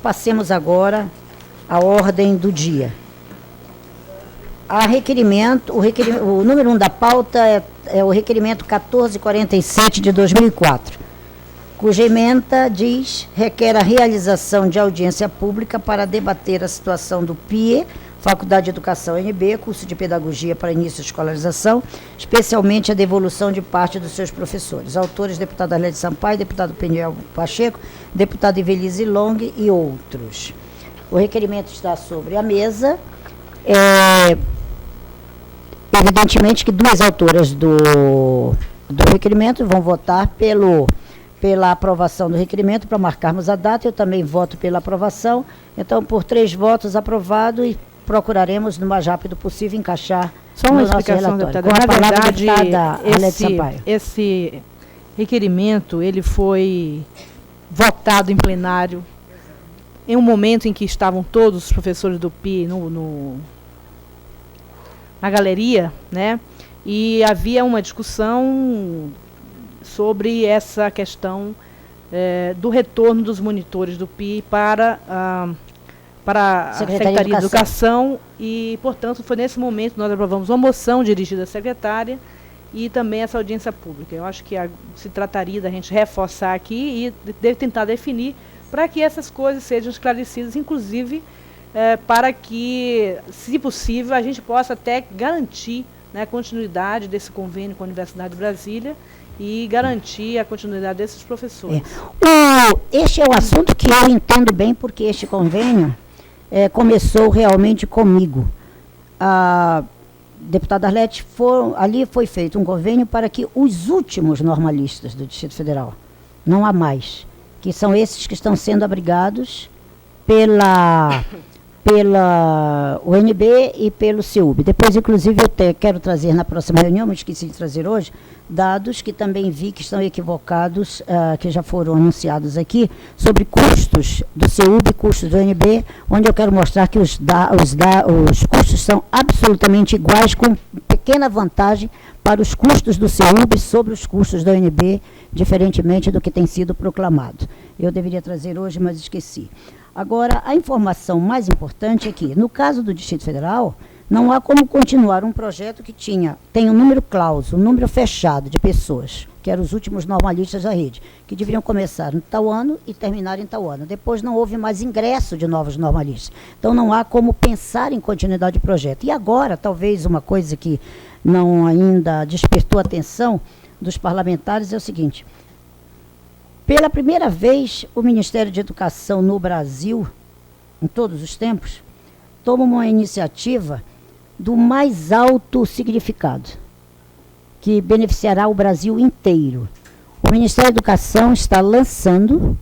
passemos agora à ordem do dia. O número 1 da pauta é o requerimento 1447 de 2004, cuja ementa requer a realização de audiência pública para debater a situação do PIE, Faculdade de Educação NB, curso de Pedagogia para Início de Escolarização, especialmente a devolução de parte dos seus professores. Autores, deputada Arlete Sampaio, deputado Peniel Pacheco, deputado Ivelise Long e outros. O requerimento está sobre a mesa. Evidentemente que duas autoras do requerimento vão votar pela aprovação do requerimento, para marcarmos a data. Eu também voto pela aprovação. Então, por 3 votos, aprovado, e procuraremos, no mais rápido possível, encaixar só uma no nosso explicação, relatório. deputada. Com a palavra, verdade, deputada Arlete Sampaio. Esse requerimento, ele foi votado em plenário em um momento em que estavam todos os professores do PI na galeria, né? E havia uma discussão sobre essa questão do retorno dos monitores do PI para a Secretaria de Educação. E, portanto, foi nesse momento que nós aprovamos uma moção dirigida à secretária e também essa audiência pública. Eu acho que se trataria da gente reforçar aqui e tentar definir para que essas coisas sejam esclarecidas, inclusive para que, se possível, a gente possa até garantir, né, a continuidade desse convênio com a Universidade de Brasília e garantir a continuidade desses professores. Este é o assunto que eu entendo bem, porque este convênio começou realmente comigo. A deputada Arlete, ali foi feito um convênio para que os últimos normalistas do Distrito Federal, não há mais, que são esses que estão sendo abrigados pela UNB e pelo CEUB. Depois, inclusive, eu quero trazer na próxima reunião, mas esqueci de trazer hoje, dados que também vi que estão equivocados, que já foram anunciados aqui, sobre custos do CEUB e custos do UNB, onde eu quero mostrar que os custos são absolutamente iguais, com pequena vantagem para os custos do CEUB sobre os custos da UNB, diferentemente do que tem sido proclamado. Eu deveria trazer hoje, mas esqueci. Agora, a informação mais importante é que, no caso do Distrito Federal, não há como continuar um projeto que tem um número clauso, um número fechado de pessoas, que eram os últimos normalistas da rede, que deveriam começar em tal ano e terminar em tal ano. Depois não houve mais ingresso de novos normalistas. Então não há como pensar em continuidade de projeto. E agora, talvez uma coisa que não ainda despertou a atenção dos parlamentares é o seguinte: pela primeira vez, o Ministério de Educação no Brasil, em todos os tempos, toma uma iniciativa do mais alto significado, que beneficiará o Brasil inteiro. O Ministério da Educação está lançando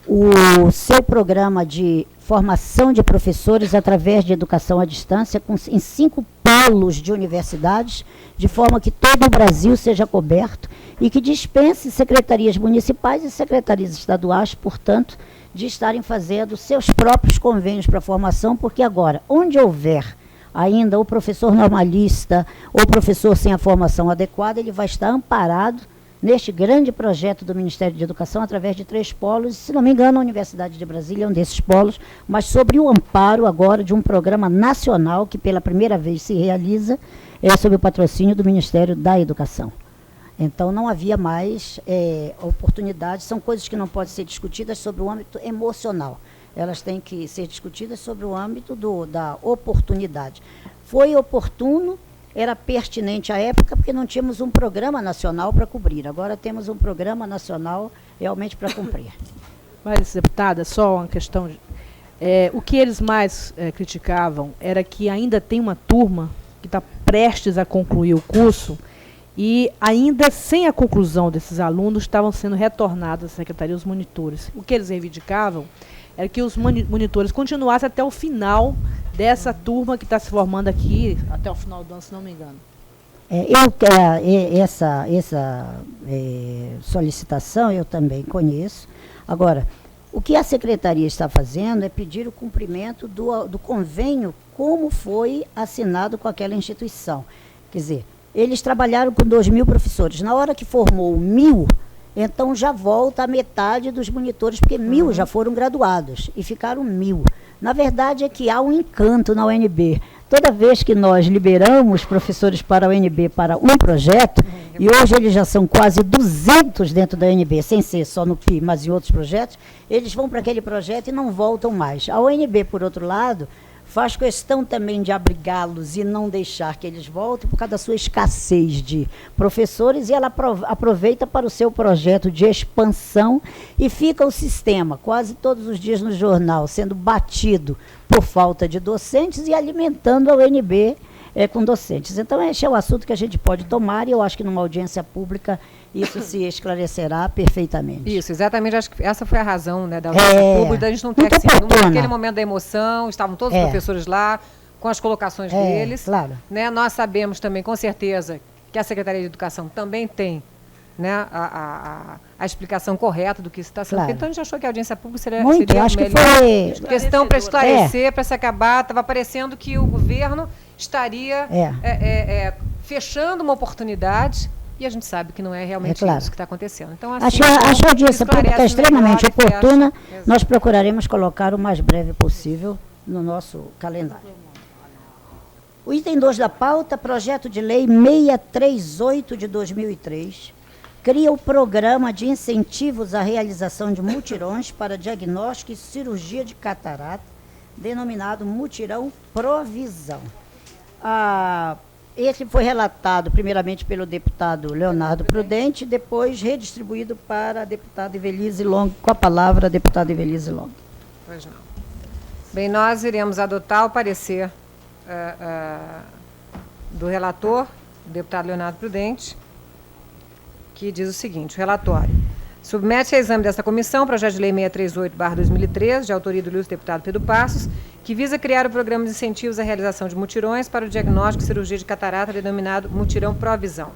o seu programa de formação de professores através de educação à distância em 5 polos de universidades, de forma que todo o Brasil seja coberto e que dispense secretarias municipais e secretarias estaduais, portanto, de estarem fazendo seus próprios convênios para formação, porque agora, onde houver ainda o professor normalista ou professor sem a formação adequada, ele vai estar amparado neste grande projeto do Ministério de Educação, através de 3 polos, se não me engano, a Universidade de Brasília é um desses polos, mas sobre o amparo agora de um programa nacional que pela primeira vez se realiza, sob o patrocínio do Ministério da Educação. Então, não havia mais oportunidades, são coisas que não podem ser discutidas sobre o âmbito emocional. Elas têm que ser discutidas sobre o âmbito da oportunidade. Foi oportuno, era pertinente à época, porque não tínhamos um programa nacional para cobrir. Agora temos um programa nacional realmente para cumprir. Mas, deputada, só uma questão. O que eles mais criticavam era que ainda tem uma turma que está prestes a concluir o curso e ainda sem a conclusão desses alunos estavam sendo retornados à secretaria os monitores. O que eles reivindicavam era que os monitores continuassem até o final dessa turma que está se formando aqui, até o final do ano, se não me engano. Essa solicitação eu também conheço. Agora, o que a secretaria está fazendo é pedir o cumprimento do convênio como foi assinado com aquela instituição. Quer dizer, eles trabalharam com 2.000 professores. Na hora que formou 1.000, Então já volta a metade dos monitores, porque 1.000 já foram graduados e ficaram 1.000. Na verdade é que há um encanto na UNB. Toda vez que nós liberamos professores para a UNB para um projeto, e hoje eles já são quase 200 dentro da UNB, sem ser só no PI, mas em outros projetos, eles vão para aquele projeto e não voltam mais. A UNB, por outro lado, faz questão também de abrigá-los e não deixar que eles voltem por causa da sua escassez de professores, e ela aproveita para o seu projeto de expansão, e fica o sistema quase todos os dias no jornal sendo batido por falta de docentes e alimentando a UNB com docentes. Então, esse é o assunto que a gente pode tomar, e eu acho que numa audiência pública isso se esclarecerá perfeitamente. Isso, exatamente. Acho que essa foi a razão, né, da audiência pública, da gente não ter assim, naquele momento da emoção, estavam todos os professores lá com as colocações deles. Claro. Né? Nós sabemos também, com certeza, que a Secretaria de Educação também tem, né, a explicação correta do que está sendo feito. Então, a gente achou que a audiência pública seria acho que foi questão para esclarecer, para se acabar. Estava parecendo que o governo estaria fechando uma oportunidade, e a gente sabe que não é realmente isso que está acontecendo. Então, assim, acho a audiência pública extremamente oportuna. Nós procuraremos colocar o mais breve possível no nosso calendário. O item 2 da pauta, projeto de lei 638 de 2003, cria o programa de incentivos à realização de mutirões para diagnóstico e cirurgia de catarata, denominado Mutirão Provisão. Esse foi relatado primeiramente pelo deputado Leonardo Prudente, depois redistribuído para a deputada Evelise Long. Com a palavra, a deputada Evelise Long. Pois não. Bem, nós iremos adotar o parecer do relator, o deputado Leonardo Prudente, que diz o seguinte: o relatório submete a exame desta comissão o projeto de lei 638/2013, de autoria do ilustre deputado Pedro Passos, que visa criar o programa de incentivos à realização de mutirões para o diagnóstico e cirurgia de catarata, denominado Mutirão Provisão.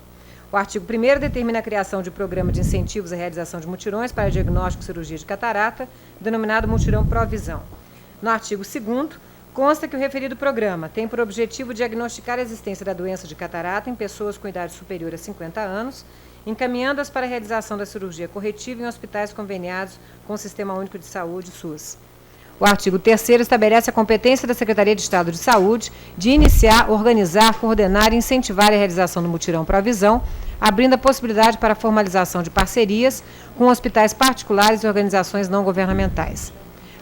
O artigo 1º determina a criação de programa de incentivos à realização de mutirões para diagnóstico e cirurgia de catarata, denominado Mutirão Provisão. No artigo 2º, consta que o referido programa tem por objetivo diagnosticar a existência da doença de catarata em pessoas com idade superior a 50 anos, encaminhando-as para a realização da cirurgia corretiva em hospitais conveniados com o Sistema Único de Saúde, SUS. O artigo 3º estabelece a competência da Secretaria de Estado de Saúde de iniciar, organizar, coordenar e incentivar a realização do mutirão Provisão, abrindo a possibilidade para a formalização de parcerias com hospitais particulares e organizações não governamentais.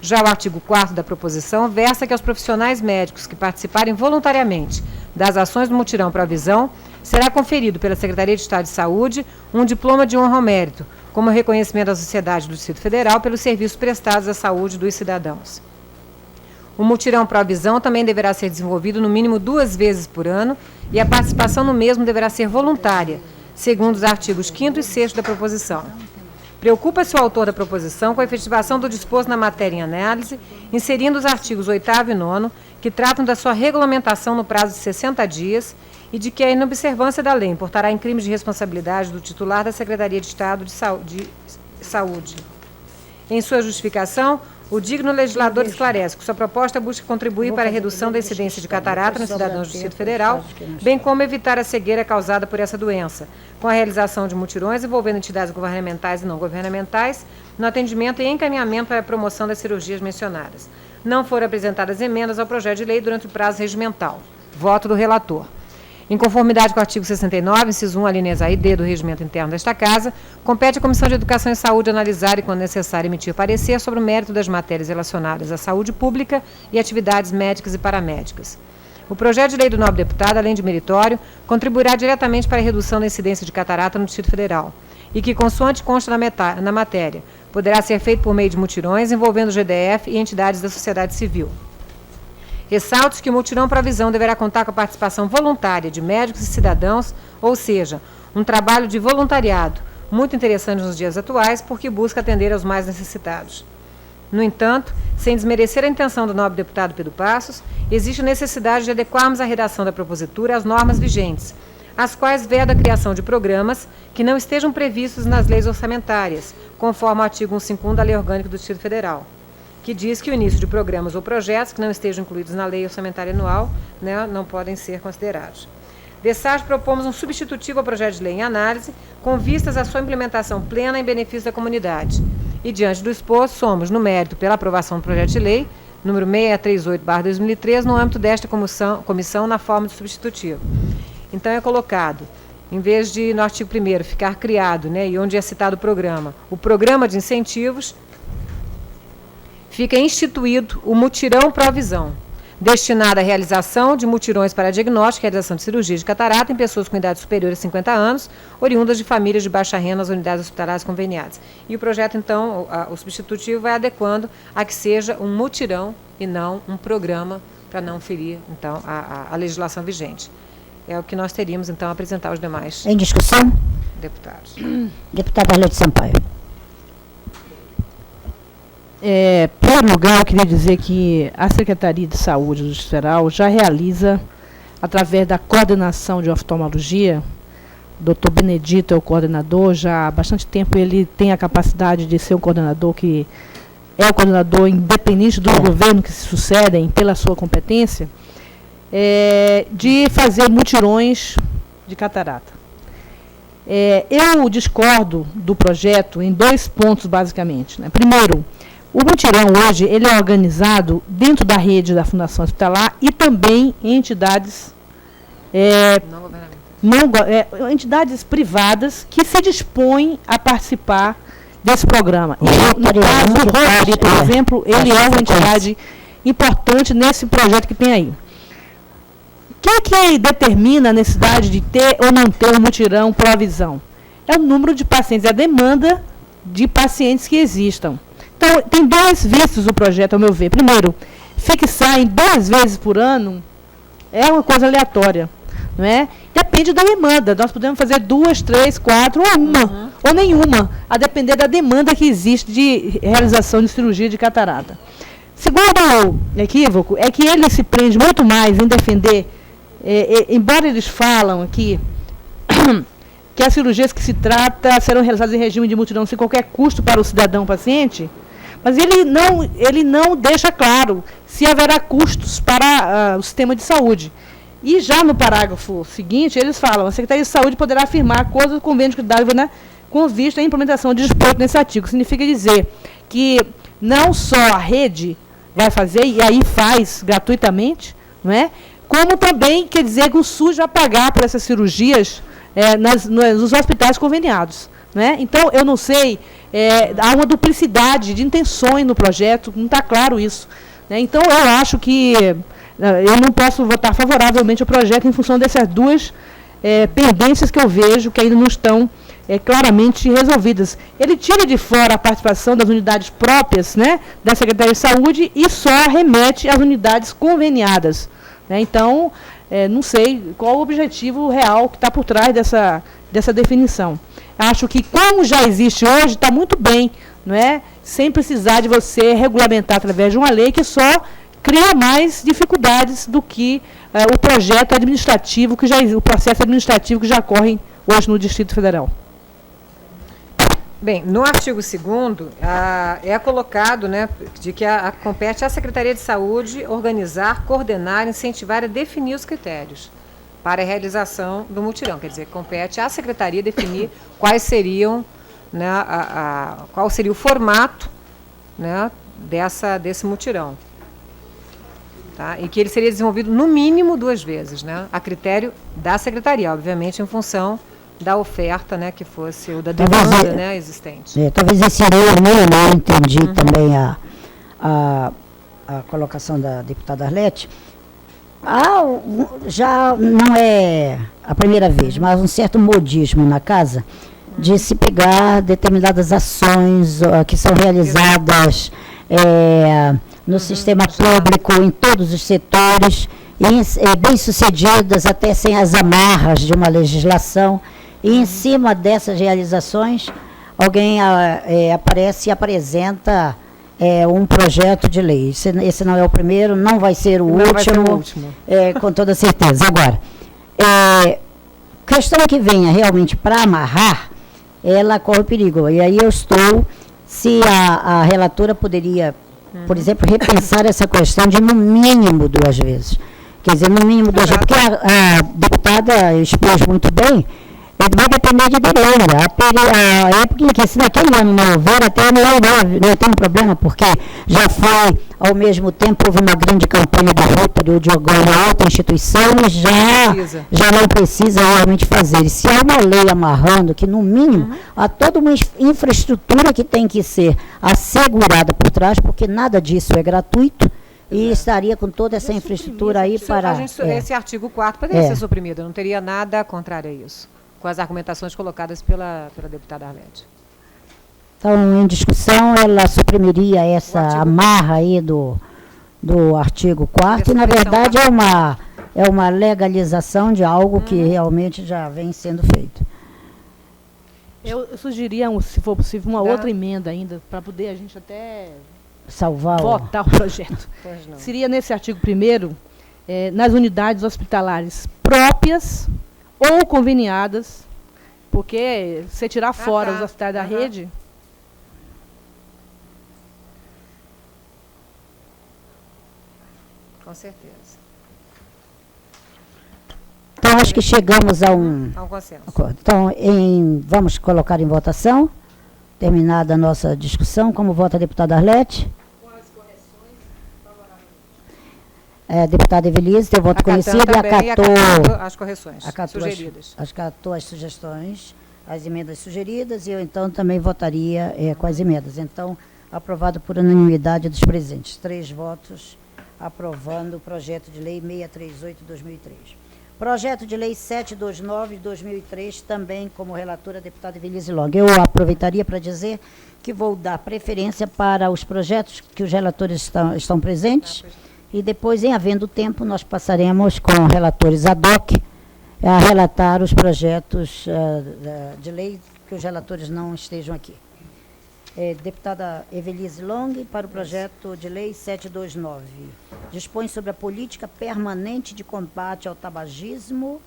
Já o artigo 4º da proposição versa que aos profissionais médicos que participarem voluntariamente das ações do mutirão Provisão será conferido pela Secretaria de Estado de Saúde um diploma de honra ao mérito, como reconhecimento da sociedade do Distrito Federal pelos serviços prestados à saúde dos cidadãos. O mutirão Provisão também deverá ser desenvolvido no mínimo 2 vezes por ano, e a participação no mesmo deverá ser voluntária, segundo os artigos 5º e 6º da proposição. Preocupa-se o autor da proposição com a efetivação do disposto na matéria em análise, inserindo os artigos 8º e 9º, que tratam da sua regulamentação no prazo de 60 dias, e de que a inobservância da lei importará em crime de responsabilidade do titular da Secretaria de Estado de Saúde. Em sua justificação, o digno legislador esclarece que sua proposta busca contribuir para a redução da incidência de catarata nos cidadãos do Distrito Federal, bem como evitar a cegueira causada por essa doença, com a realização de mutirões envolvendo entidades governamentais e não governamentais, no atendimento e encaminhamento para a promoção das cirurgias mencionadas. Não foram apresentadas emendas ao projeto de lei durante o prazo regimental. Voto do relator. Em conformidade com o artigo 69, inciso 1, alíneas A e D do Regimento Interno desta Casa, compete à Comissão de Educação e Saúde analisar e, quando necessário, emitir parecer sobre o mérito das matérias relacionadas à saúde pública e atividades médicas e paramédicas. O projeto de lei do nobre deputado, além de meritório, contribuirá diretamente para a redução da incidência de catarata no Distrito Federal, e que, consoante consta na matéria, poderá ser feito por meio de mutirões envolvendo o GDF e entidades da sociedade civil. Ressalto que o mutirão Provisão deverá contar com a participação voluntária de médicos e cidadãos, ou seja, um trabalho de voluntariado, muito interessante nos dias atuais, porque busca atender aos mais necessitados. No entanto, sem desmerecer a intenção do nobre deputado Pedro Passos, existe a necessidade de adequarmos a redação da propositura às normas vigentes, as quais veda a criação de programas que não estejam previstos nas leis orçamentárias, conforme o artigo 151 da Lei Orgânica do Distrito Federal, que diz que o início de programas ou projetos que não estejam incluídos na lei orçamentária anual, né, não podem ser considerados. Dessage, propomos um substitutivo ao projeto de lei em análise, com vistas à sua implementação plena em benefício da comunidade. E, diante do exposto, somos, no mérito, pela aprovação do projeto de lei, número 638/2003, no âmbito desta comissão na forma de substitutivo. Então, é colocado, em vez de, no artigo 1º, ficar criado, né, e onde é citado o programa de incentivos, fica instituído o mutirão provisão, destinado à realização de mutirões para diagnóstico e realização de cirurgia de catarata em pessoas com idade superior a 50 anos, oriundas de famílias de baixa renda nas unidades hospitalares conveniadas. E o projeto, então, o substitutivo vai adequando a que seja um mutirão e não um programa, para não ferir, então, a legislação vigente. É o que nós teríamos, então, a apresentar aos demais Em discussão? deputados. Deputada Arlete Sampaio. Em primeiro lugar, eu queria dizer que a Secretaria de Saúde do Distrito Federal já realiza, através da coordenação de oftalmologia, o Dr. Benedito é o coordenador, já há bastante tempo ele tem a capacidade de ser um coordenador que é o coordenador independente do governo que se sucedem pela sua competência, de fazer mutirões de catarata. Eu discordo do projeto em 2 pontos, basicamente, né? Primeiro, o mutirão hoje ele é organizado dentro da rede da Fundação Hospitalar e também em entidades, entidades privadas que se dispõem a participar desse programa. No caso do Rotary, por exemplo, ele é uma entidade importante nesse projeto que tem aí. O que determina a necessidade de ter ou não ter um mutirão provisão? É o número de pacientes, é a demanda de pacientes que existam. Então, tem 2 vistos o projeto, ao meu ver. Primeiro, fixar em 2 vezes por ano é uma coisa aleatória, não é? Depende da demanda. Nós podemos fazer 2, 3, 4 ou uma, ou nenhuma, a depender da demanda que existe de realização de cirurgia de catarata. Segundo equívoco, é que ele se prende muito mais em defender, embora eles falam aqui que as cirurgias que se trata serão realizadas em regime de mutirão sem qualquer custo para o cidadão paciente, mas ele não deixa claro se haverá custos para o sistema de saúde. E já no parágrafo seguinte, eles falam, a Secretaria de Saúde poderá afirmar acordo com o convênio de cuidado, né, com vista à implementação de disposto nesse artigo. Significa dizer que não só a rede vai fazer, e aí faz gratuitamente, não é? Como também quer dizer que o SUS vai pagar por essas cirurgias nos hospitais conveniados. Né? Então, eu não sei, há uma duplicidade de intenções no projeto, não está claro isso. Né? Então, eu acho que eu não posso votar favoravelmente ao projeto em função dessas 2 pendências que eu vejo que ainda não estão claramente resolvidas. Ele tira de fora a participação das unidades próprias, né, da Secretaria de Saúde e só remete às unidades conveniadas. Né? Então, não sei qual o objetivo real que está por trás dessa definição. Acho que, como já existe hoje, está muito bem, não é? Sem precisar de você regulamentar através de uma lei que só cria mais dificuldades do que o projeto administrativo, o processo administrativo que já corre hoje no Distrito Federal. Bem, no artigo 2º, é colocado, né, de que compete à Secretaria de Saúde organizar, coordenar, incentivar e definir os critérios para a realização do mutirão. Quer dizer, compete à Secretaria definir quais seriam, né, qual seria o formato, né, desse mutirão. Tá? E que ele seria desenvolvido no mínimo 2 vezes, né, a critério da Secretaria, obviamente em função da oferta, né, que fosse o da demanda, né, existente. Talvez esse eu entendi também a colocação da deputada Arlete. Já não é a primeira vez, mas um certo modismo na casa de se pegar determinadas ações que são realizadas no sistema público, em todos os setores, bem-sucedidas, até sem as amarras de uma legislação, e em cima dessas realizações, alguém aparece e apresenta um projeto de lei. Esse não é o primeiro, não vai ser o último, com toda certeza. Agora, questão que venha realmente para amarrar, ela corre perigo. E aí se a relatora poderia, por exemplo, repensar essa questão de no mínimo 2 vezes. Quer dizer, no mínimo 2 anos, porque a deputada expôs muito bem, vai depender de delay. A época em que, se naquele ano não houver, até não tem um problema, porque já foi, ao mesmo tempo, houve uma grande campanha da Rotary ou de alguma outra instituição e já não precisa realmente fazer. E se há uma lei amarrando que, no mínimo, há toda uma infraestrutura que tem que ser assegurada por trás, porque nada disso é gratuito, e estaria com toda essa infraestrutura aí para... Esse artigo 4º poderia ser suprimido, não teria nada contrário a isso, com as argumentações colocadas pela deputada Arlete. Então, em discussão, ela suprimiria essa amarra aí do artigo 4º, e, na verdade, é uma legalização de algo que realmente já vem sendo feito. Eu sugeriria, se for possível, uma outra emenda ainda, para poder a gente até votar o projeto. Seria nesse artigo 1º, nas unidades hospitalares próprias ou conveniadas, porque se tirar fora os hospitais da rede... Com certeza. Então, acho que chegamos a um consenso. Então, vamos colocar em votação, terminada a nossa discussão. Como vota a deputada Arlete? Com as correções, favoravelmente. Deputada Evelise, teu voto conhecido e acatou as correções sugeridas. Acatou as sugestões, as emendas sugeridas, e eu, então, também votaria com as emendas. Então, aprovado por unanimidade dos presentes. 3 votos aprovando o projeto de lei 638/2003. Projeto de lei 729/2003, também como relatora a deputada Evelise Long. Eu aproveitaria para dizer que vou dar preferência para os projetos que os relatores estão presentes, e depois, em havendo tempo, nós passaremos com relatores ad hoc a relatar os projetos de lei que os relatores não estejam aqui. Deputada Evelise Long, para o projeto de lei 729. Dispõe sobre a política permanente de combate ao tabagismo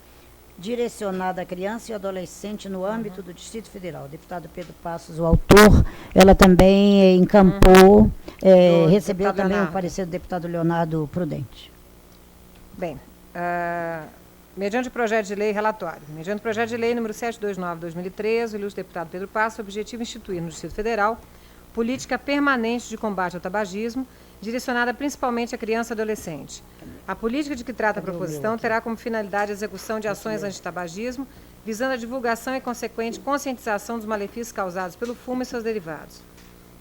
direcionada à criança e adolescente no âmbito do Distrito Federal. Deputado Pedro Passos, o autor, ela também encampou, recebeu também o parecer do deputado Leonardo Prudente. Bem, mediante o projeto de lei relatório, mediante o projeto de lei número 729/2013, o ilustre deputado Pedro Passos, o objetivo é instituir no Distrito Federal política permanente de combate ao tabagismo, direcionada principalmente à criança e adolescente. A política de que trata a proposição terá como finalidade a execução de ações antitabagismo, visando a divulgação e consequente conscientização dos malefícios causados pelo fumo e seus derivados.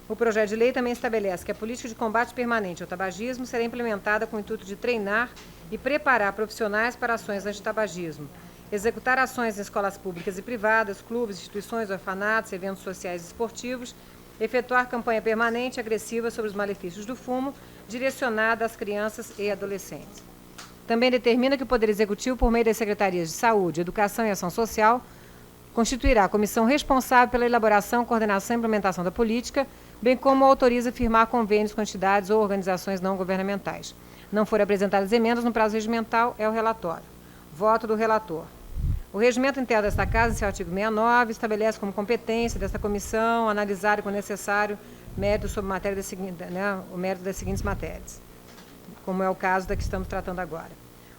O projeto de lei também estabelece que a política de combate permanente ao tabagismo será implementada com o intuito de treinar e preparar profissionais para ações antitabagismo, executar ações em escolas públicas e privadas, clubes, instituições, orfanatos, eventos sociais e esportivos, efetuar campanha permanente e agressiva sobre os malefícios do fumo, direcionada às crianças e adolescentes. Também determina que o Poder Executivo, por meio das Secretarias de Saúde, Educação e Ação Social, constituirá a comissão responsável pela elaboração, coordenação e implementação da política, bem como autoriza firmar convênios com entidades ou organizações não governamentais. Não forem apresentadas emendas no prazo regimental, é o relatório. Voto do relator. O regimento interno desta Casa, em seu artigo 69, estabelece como competência desta comissão analisar, quando necessário, mérito sobre matéria o mérito das seguintes matérias, como é o caso da que estamos tratando agora.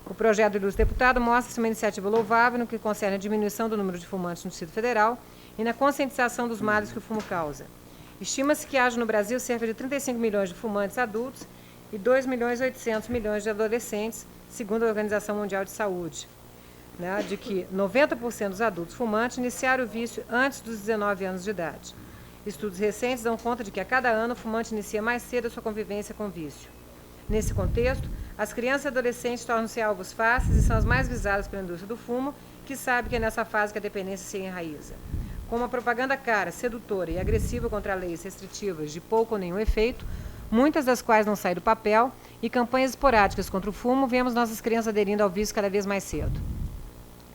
O projeto do ilustre deputado mostra-se uma iniciativa louvável no que concerne a diminuição do número de fumantes no Distrito Federal e na conscientização dos males que o fumo causa. Estima-se que haja no Brasil cerca de 35 milhões de fumantes adultos e 2.800.000.000 de adolescentes, segundo a Organização Mundial de Saúde, de que 90% dos adultos fumantes iniciaram o vício antes dos 19 anos de idade. Estudos recentes dão conta de que a cada ano o fumante inicia mais cedo a sua convivência com o vício. Nesse contexto, as crianças e adolescentes tornam-se alvos fáceis e são as mais visadas pela indústria do fumo, que sabe que é nessa fase que a dependência se enraiza. Com uma propaganda cara, sedutora e agressiva contra leis restritivas de pouco ou nenhum efeito, muitas das quais não saem do papel, e campanhas esporádicas contra o fumo, vemos nossas crianças aderindo ao vício cada vez mais cedo.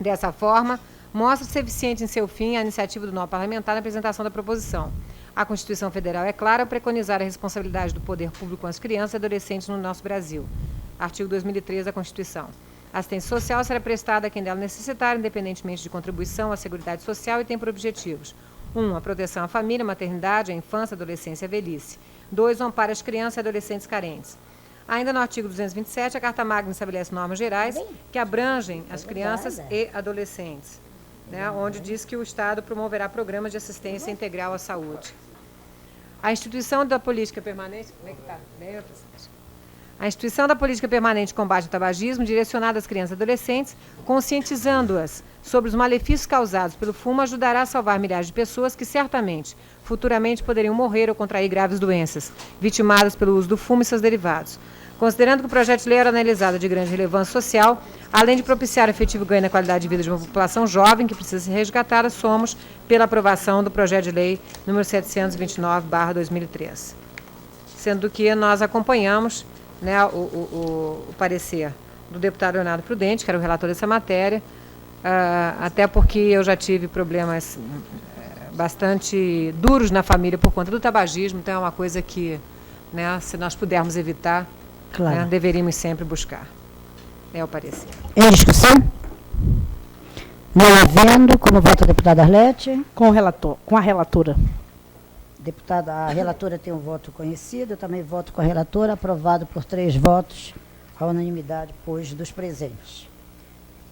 Dessa forma, mostra-se eficiente em seu fim a iniciativa do novo parlamentar na apresentação da proposição. A Constituição Federal é clara ao preconizar a responsabilidade do poder público com as crianças e adolescentes no nosso Brasil. Artigo 2003 da Constituição. A assistência social será prestada a quem dela necessitar, independentemente de contribuição à Seguridade Social, e tem por objetivos: 1. A proteção à família, à maternidade, à infância, à adolescência e à velhice. 2. O amparo às crianças e adolescentes carentes. Ainda no artigo 227, a Carta Magna estabelece normas gerais que abrangem as crianças e adolescentes, né, onde diz que o Estado promoverá programas de assistência integral à saúde. A instituição da política permanente... Como é que está? A instituição da política permanente de combate ao tabagismo, direcionada às crianças e adolescentes, conscientizando-as sobre os malefícios causados pelo fumo, ajudará a salvar milhares de pessoas que certamente, futuramente, poderiam morrer ou contrair graves doenças, vitimadas pelo uso do fumo e seus derivados. Considerando que o projeto de lei era analisado de grande relevância social, além de propiciar efetivo ganho na qualidade de vida de uma população jovem que precisa ser resgatada, somos pela aprovação do projeto de lei número 729/2003. Sendo que nós acompanhamos, né, o parecer do deputado Leonardo Prudente, que era o relator dessa matéria, até porque eu já tive problemas bastante duros na família por conta do tabagismo, então é uma coisa que, né, se nós pudermos evitar, claro, né, deveríamos sempre buscar. É o parecer. Em discussão? Não havendo, como vota a deputada Arlete? Com a relatora. Deputada, a relatora tem um voto conhecido, eu também voto com a relatora, aprovado por 3 votos, à unanimidade, pois, dos presentes.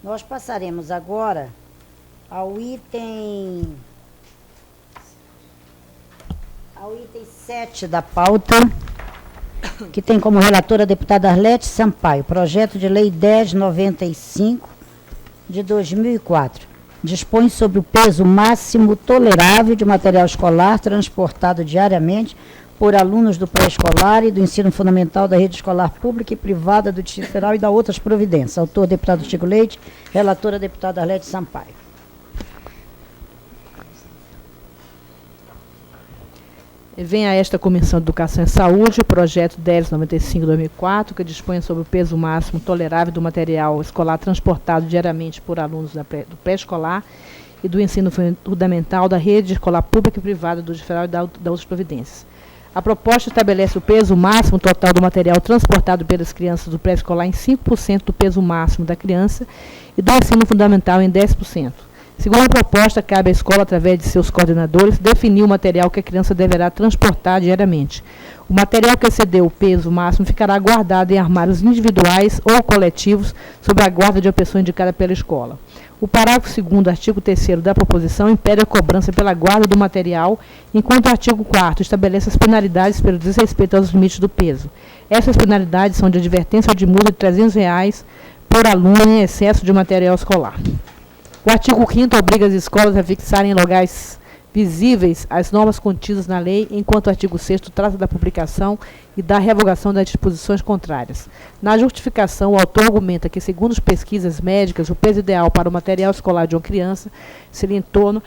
Nós passaremos agora ao item 7 da pauta, que tem como relatora a deputada Arlete Sampaio, projeto de lei 1095 de 2004. Dispõe sobre o peso máximo tolerável de material escolar transportado diariamente por alunos do pré-escolar e do ensino fundamental da rede escolar pública e privada do Distrito Federal e da outras providências. Autor, deputado Chico Leite, relatora, deputada Arlete Sampaio. Vem a esta Comissão de Educação e Saúde o projeto 1095/2004, que dispõe sobre o peso máximo tolerável do material escolar transportado diariamente por alunos do pré-escolar e do ensino fundamental da rede escolar pública e privada do Distrito Federal e da outras providências. A proposta estabelece o peso máximo total do material transportado pelas crianças do pré-escolar em 5% do peso máximo da criança e do ensino fundamental em 10%. Segundo a proposta, cabe à escola, através de seus coordenadores, definir o material que a criança deverá transportar diariamente. O material que exceder o peso máximo ficará guardado em armários individuais ou coletivos, sob a guarda de uma pessoa indicada pela escola. O parágrafo 2º, artigo 3º da proposição, impede a cobrança pela guarda do material, enquanto o artigo 4º estabelece as penalidades pelo desrespeito aos limites do peso. Essas penalidades são de advertência ou de multa de R$300 por aluno em excesso de material escolar. O artigo 5º obriga as escolas a fixarem em locais visíveis as normas contidas na lei, enquanto o artigo 6º trata da publicação e da revogação das disposições contrárias. Na justificação, o autor argumenta que, segundo as pesquisas médicas, o peso ideal para o material escolar de uma criança seria em torno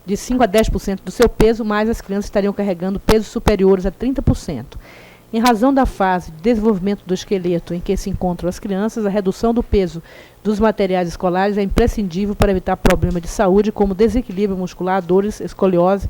de 5 a 10% do seu peso, mas as crianças estariam carregando pesos superiores a 30%. Em razão da fase de desenvolvimento do esqueleto em que se encontram as crianças, a redução do peso dos materiais escolares é imprescindível para evitar problemas de saúde, como desequilíbrio muscular, dores, escoliose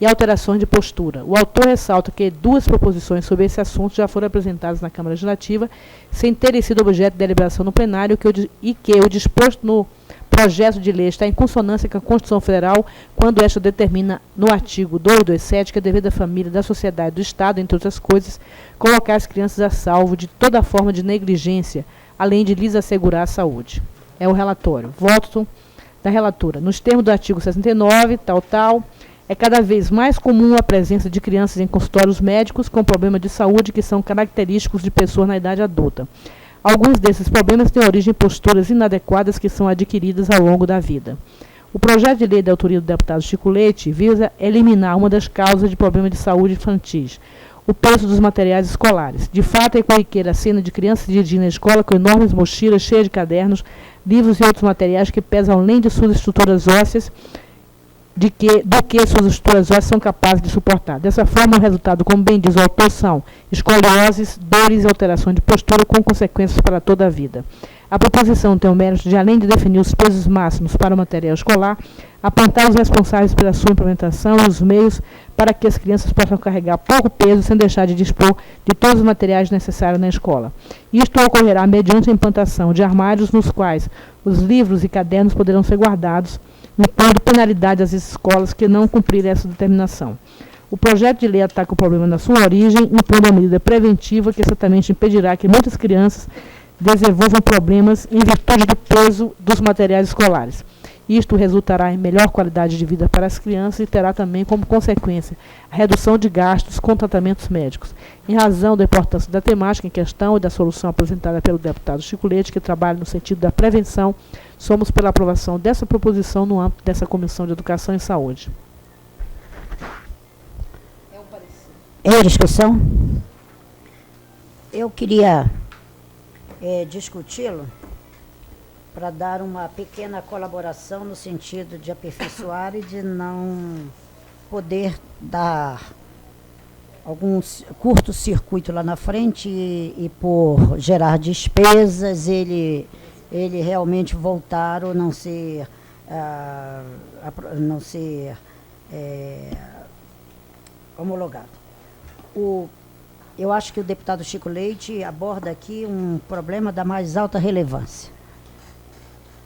e alterações de postura. O autor ressalta que 2 proposições sobre esse assunto já foram apresentadas na Câmara Legislativa, sem terem sido objeto de deliberação no plenário, e que o disposto no projeto de lei está em consonância com a Constituição Federal, quando esta determina, no artigo 227, que é dever da família, da sociedade, do Estado, entre outras coisas, colocar as crianças a salvo de toda forma de negligência, além de lhes assegurar a saúde. É o relatório. Voto da relatora. Nos termos do artigo 69, é cada vez mais comum a presença de crianças em consultórios médicos com problemas de saúde que são característicos de pessoas na idade adulta. Alguns desses problemas têm origem em posturas inadequadas que são adquiridas ao longo da vida. O projeto de lei da autoria do deputado Chico Leite visa eliminar uma das causas de problemas de saúde infantis, o peso dos materiais escolares. De fato, é corriqueira a cena de crianças dirigindo a escola com enormes mochilas cheias de cadernos, livros e outros materiais que pesam além de suas estruturas ósseas, do que suas estruturas ósseas são capazes de suportar. Dessa forma, o resultado, como bem diz o autor, são escolioses, dores e alterações de postura com consequências para toda a vida. A proposição tem o mérito de, além de definir os pesos máximos para o material escolar, apontar os responsáveis pela sua implementação e os meios para que as crianças possam carregar pouco peso sem deixar de dispor de todos os materiais necessários na escola. Isto ocorrerá mediante a implantação de armários nos quais os livros e cadernos poderão ser guardados, impondo penalidade às escolas que não cumprirem essa determinação. O projeto de lei ataca o problema na sua origem, impondo uma medida preventiva que certamente impedirá que muitas crianças desenvolvam problemas em virtude do peso dos materiais escolares. Isto resultará em melhor qualidade de vida para as crianças e terá também como consequência a redução de gastos com tratamentos médicos. Em razão da importância da temática em questão e da solução apresentada pelo deputado Chico Leite, que trabalha no sentido da prevenção, somos pela aprovação dessa proposição no âmbito dessa Comissão de Educação e Saúde. Em discussão? Eu queria discuti-lo para dar uma pequena colaboração no sentido de aperfeiçoar e de não poder dar algum curto-circuito lá na frente e por gerar despesas, ele realmente voltar ou não ser, homologado. Eu acho que o deputado Chico Leite aborda aqui um problema da mais alta relevância.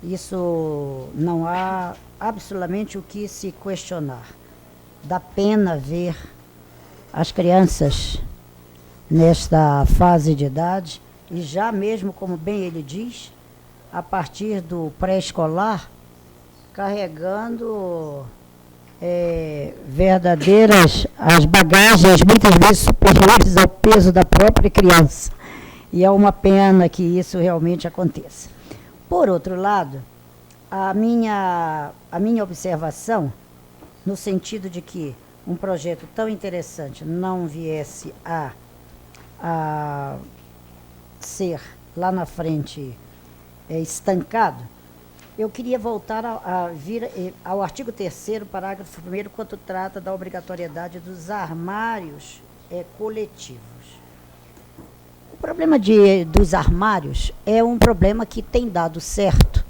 Isso não há absolutamente o que se questionar. Dá pena ver as crianças nesta fase de idade, e já mesmo, como bem ele diz, a partir do pré-escolar, carregando verdadeiras as bagagens, muitas vezes superiores ao peso da própria criança. E é uma pena que isso realmente aconteça. Por outro lado, a minha observação, no sentido de que um projeto tão interessante não viesse a ser lá na frente estancado, eu queria voltar ao artigo 3º, parágrafo 1º, quando trata da obrigatoriedade dos armários coletivos. O problema dos armários é um problema que tem dado certo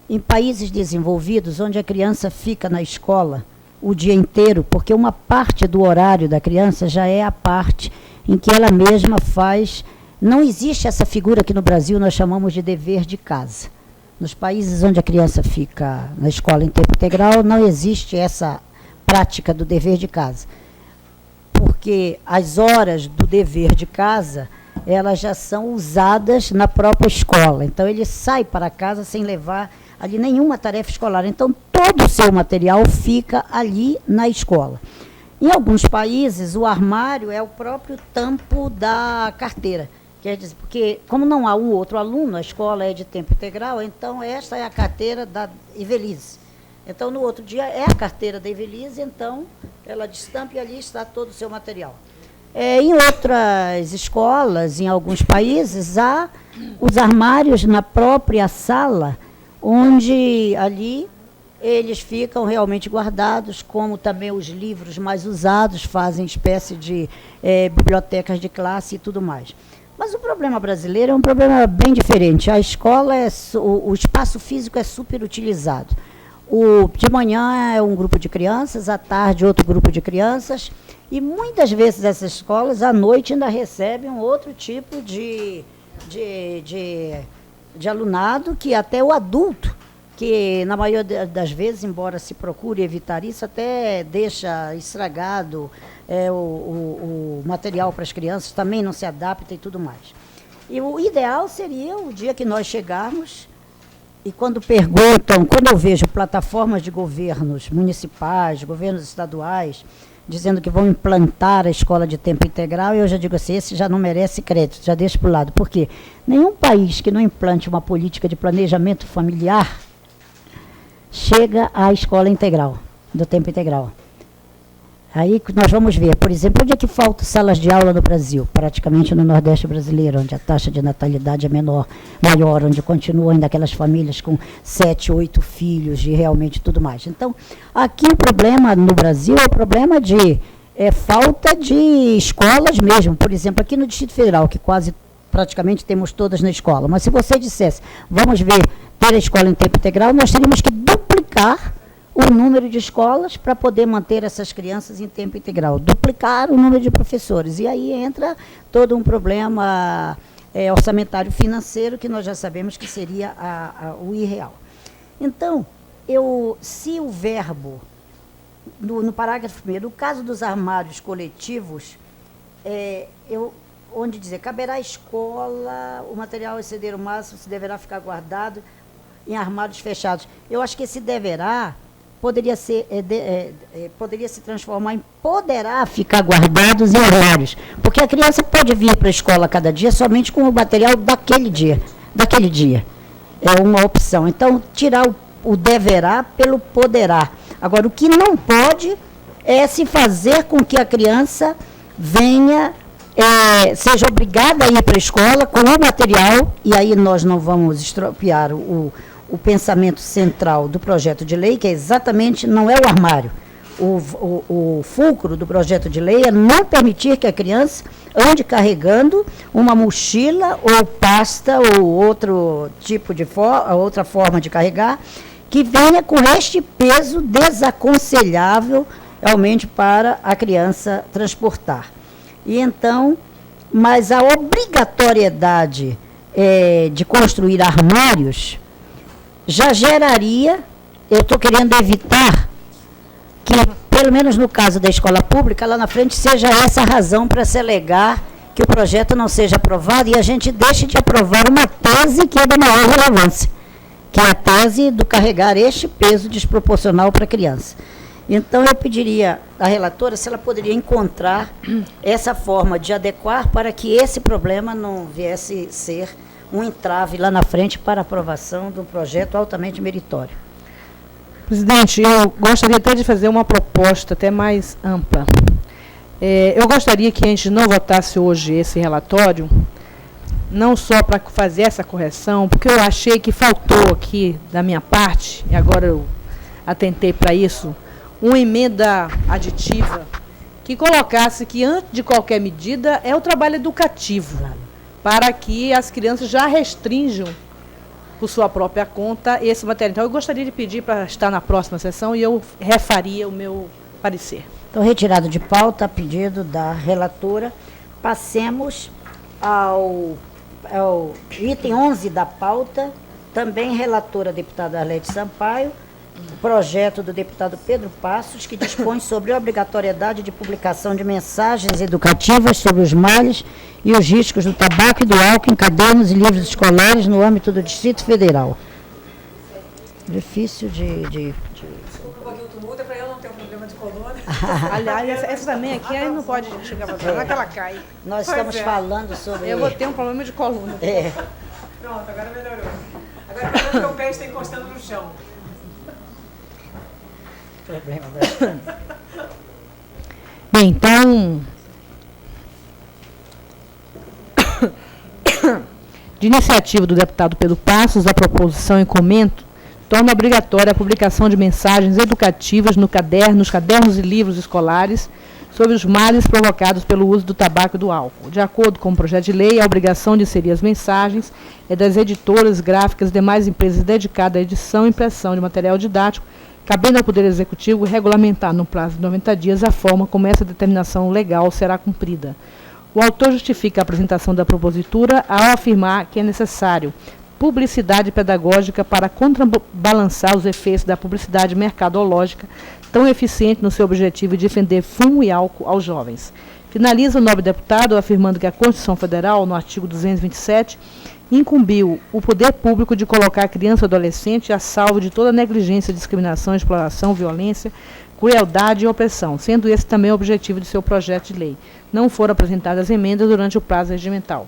em países desenvolvidos, onde a criança fica na escola o dia inteiro, porque uma parte do horário da criança já é a parte em que ela mesma faz. Não existe essa figura que no Brasil nós chamamos de dever de casa. Nos países onde a criança fica na escola em tempo integral, não existe essa prática do dever de casa. Porque as horas do dever de casa, elas já são usadas na própria escola. Então, ele sai para casa sem levar ali nenhuma tarefa escolar. Então, todo o seu material fica ali na escola. Em alguns países, o armário é o próprio tampo da carteira. Quer dizer, porque como não há um outro aluno, a escola é de tempo integral, então esta é a carteira da Ivelise. Então, no outro dia, é a carteira da Ivelise, então ela destampa e ali está todo o seu material. Em outras escolas, em alguns países, há os armários na própria sala, onde ali eles ficam realmente guardados, como também os livros mais usados fazem espécie de bibliotecas de classe e tudo mais. Mas o problema brasileiro é um problema bem diferente. A escola, o espaço físico é superutilizado. De manhã é um grupo de crianças, à tarde outro grupo de crianças, e muitas vezes essas escolas, à noite, ainda recebem um outro tipo de alunado, que até o adulto, que na maioria das vezes, embora se procure evitar isso, até deixa estragado o material para as crianças, também não se adapta e tudo mais. E o ideal seria o dia que nós chegarmos, e quando eu vejo plataformas de governos municipais, governos estaduais, dizendo que vão implantar a escola de tempo integral, eu já digo assim, esse já não merece crédito, já deixo para o lado. Por quê? Nenhum país que não implante uma política de planejamento familiar chega à escola integral, do tempo integral. Aí nós vamos ver, por exemplo, onde é que faltam salas de aula no Brasil? Praticamente no Nordeste brasileiro, onde a taxa de natalidade é maior, onde continuam ainda aquelas famílias com 7, 8 filhos e realmente tudo mais. Então, aqui o problema no Brasil é o problema de falta de escolas mesmo. Por exemplo, aqui no Distrito Federal, que praticamente temos todas na escola. Mas se você dissesse, vamos ter a escola em tempo integral, nós teríamos que duplicar o número de escolas para poder manter essas crianças em tempo integral, duplicar o número de professores. E aí entra todo um problema orçamentário financeiro, que nós já sabemos que seria o irreal. Então, se o verbo no parágrafo 1º, no caso dos armários coletivos, onde dizer, caberá à escola, o material exceder o máximo, se deverá ficar guardado em armários fechados. Eu acho que esse deverá poderia se transformar em poderá ficar guardados em armários, porque a criança pode vir para a escola cada dia somente com o material daquele dia. É uma opção. Então, tirar o deverá pelo poderá. Agora, o que não pode é se fazer com que a criança venha, seja obrigada a ir para a escola com o material, e aí nós não vamos estropiar o pensamento central do projeto de lei, que é exatamente, não é o armário. O fulcro do projeto de lei é não permitir que a criança ande carregando uma mochila ou pasta ou outro tipo de outra forma de carregar, que venha com este peso desaconselhável realmente para a criança transportar. E então, mas a obrigatoriedade de construir armários já geraria, eu estou querendo evitar que, pelo menos no caso da escola pública, lá na frente seja essa a razão para se alegar que o projeto não seja aprovado e a gente deixe de aprovar uma tese que é da maior relevância, que é a tese do carregar este peso desproporcional para a criança. Então, eu pediria à relatora se ela poderia encontrar essa forma de adequar para que esse problema não viesse ser um entrave lá na frente para a aprovação de um projeto altamente meritório. Presidente, eu gostaria até de fazer uma proposta até mais ampla. Eu gostaria que a gente não votasse hoje esse relatório, não só para fazer essa correção, porque eu achei que faltou aqui, da minha parte, e agora eu atentei para isso, uma emenda aditiva que colocasse que, antes de qualquer medida, é o trabalho educativo, para que as crianças já restringam, por sua própria conta, esse material. Então, eu gostaria de pedir para estar na próxima sessão e eu refaria o meu parecer. Então, retirado de pauta, a pedido da relatora. Passemos ao item 11 da pauta, também relatora a deputada Arlete Sampaio, projeto do deputado Pedro Passos, que dispõe sobre a obrigatoriedade de publicação de mensagens educativas sobre os males e os riscos do tabaco e do álcool em cadernos e livros escolares no âmbito do Distrito Federal. Difícil de... Desculpa um pouquinho o tumulto, é para eu não ter um problema de coluna. Aliás, essa também aqui, aí não pode chegar para falar, que ela cai. Nós estamos falando sobre... Eu vou ter um problema de coluna. Pronto, agora melhorou. Agora melhorou porque o pé está encostando no chão. Problema da... Bem, então, de iniciativa do deputado Pedro Passos, a proposição em comento torna obrigatória a publicação de mensagens educativas nos cadernos e livros escolares sobre os males provocados pelo uso do tabaco e do álcool. De acordo com o projeto de lei, a obrigação de inserir as mensagens é das editoras gráficas e demais empresas dedicadas à edição e impressão de material didático, cabendo ao Poder Executivo regulamentar no prazo de 90 dias a forma como essa determinação legal será cumprida. O autor justifica a apresentação da propositura ao afirmar que é necessário publicidade pedagógica para contrabalançar os efeitos da publicidade mercadológica tão eficiente no seu objetivo de defender fumo e álcool aos jovens. Finaliza o nobre deputado afirmando que a Constituição Federal, no artigo 227, incumbiu o poder público de colocar a criança e adolescente a salvo de toda negligência, discriminação, exploração, violência, crueldade e opressão, sendo esse também o objetivo de seu projeto de lei. Não foram apresentadas emendas durante o prazo regimental.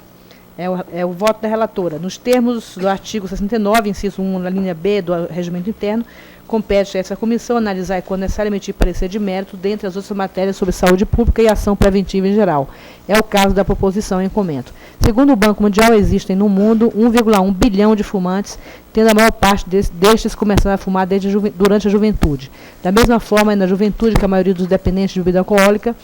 É o voto da relatora. Nos termos do artigo 69, inciso 1, na linha B do regimento interno, compete a essa comissão analisar e, quando necessário, emitir parecer de mérito, dentre as outras matérias sobre saúde pública e ação preventiva em geral. É o caso da proposição em comento. Segundo o Banco Mundial, existem no mundo 1,1 bilhão de fumantes, tendo a maior parte destes começando a fumar durante a juventude. Da mesma forma, é na juventude que a maioria dos dependentes de bebida alcoólica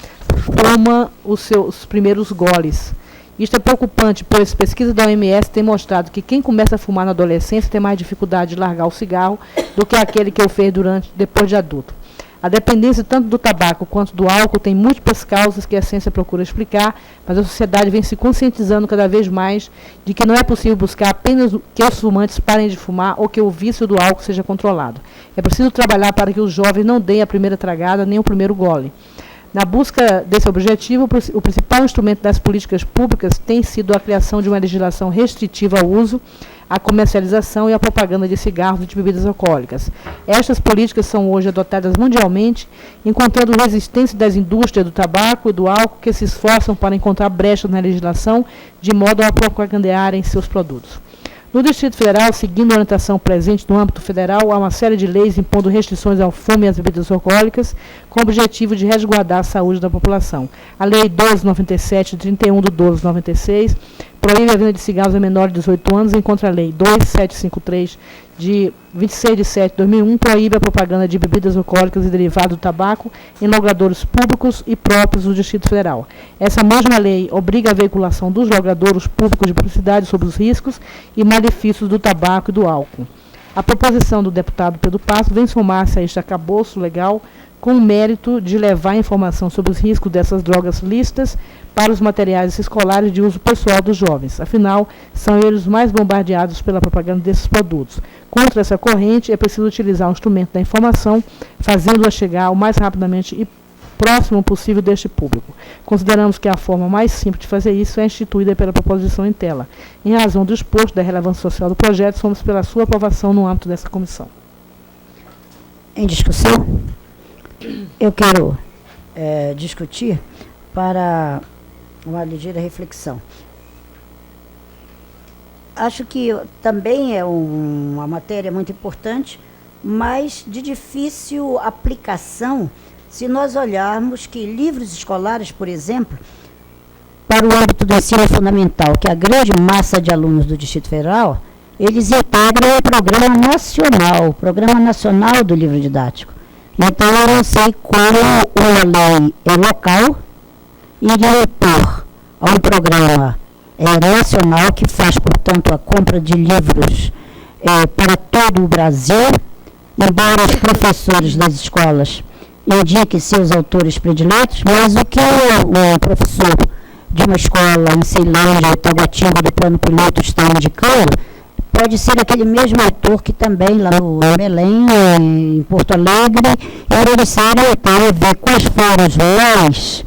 toma os seus primeiros goles. Isto é preocupante, pois pesquisas da OMS têm mostrado que quem começa a fumar na adolescência tem mais dificuldade de largar o cigarro do que aquele que o fez depois de adulto. A dependência tanto do tabaco quanto do álcool tem múltiplas causas que a ciência procura explicar, mas a sociedade vem se conscientizando cada vez mais de que não é possível buscar apenas que os fumantes parem de fumar ou que o vício do álcool seja controlado. É preciso trabalhar para que os jovens não deem a primeira tragada nem o primeiro gole. Na busca desse objetivo, o principal instrumento das políticas públicas tem sido a criação de uma legislação restritiva ao uso, à comercialização e à propaganda de cigarros e de bebidas alcoólicas. Estas políticas são hoje adotadas mundialmente, encontrando resistência das indústrias do tabaco e do álcool que se esforçam para encontrar brechas na legislação, de modo a propagandearem seus produtos. No Distrito Federal, seguindo a orientação presente no âmbito federal, há uma série de leis impondo restrições ao fumo e às bebidas alcoólicas, com o objetivo de resguardar a saúde da população. A Lei 1297, de 31 de 12 de 96, proíbe a venda de cigarros a menores de 18 anos, enquanto a Lei 2753, de 26 de 7 de 2001, proíbe a propaganda de bebidas alcoólicas e derivados do tabaco em logradouros públicos e próprios do Distrito Federal. Essa mesma lei obriga a veiculação dos logradouros públicos de publicidade sobre os riscos e malefícios do tabaco e do álcool. A proposição do deputado Pedro Passos vem somar-se a este arcabouço legal com o mérito de levar informação sobre os riscos dessas drogas lícitas para os materiais escolares de uso pessoal dos jovens. Afinal, são eles os mais bombardeados pela propaganda desses produtos. Contra essa corrente, é preciso utilizar o instrumento da informação, fazendo-a chegar o mais rapidamente e próximo possível deste público. Consideramos que a forma mais simples de fazer isso é instituída pela proposição em tela. Em razão do exposto da relevância social do projeto, somos pela sua aprovação no âmbito dessa comissão. Em discussão, eu quero discutir para uma ligeira reflexão. Acho que também é uma matéria muito importante, mas de difícil aplicação se nós olharmos que livros escolares, por exemplo, para o âmbito do ensino fundamental, que a grande massa de alunos do Distrito Federal, eles integram o Programa Nacional do Livro Didático. Então, eu não sei como uma lei é local iria opor a um programa nacional que faz, portanto, a compra de livros para todo o Brasil, embora os professores das escolas indiquem seus autores prediletos, mas o que o professor de uma escola em Ceilândia, Taguatinga, do Plano Piloto está indicando, pode ser aquele mesmo autor que também lá no Belém, em Porto Alegre, era necessário então ver quais foram os mais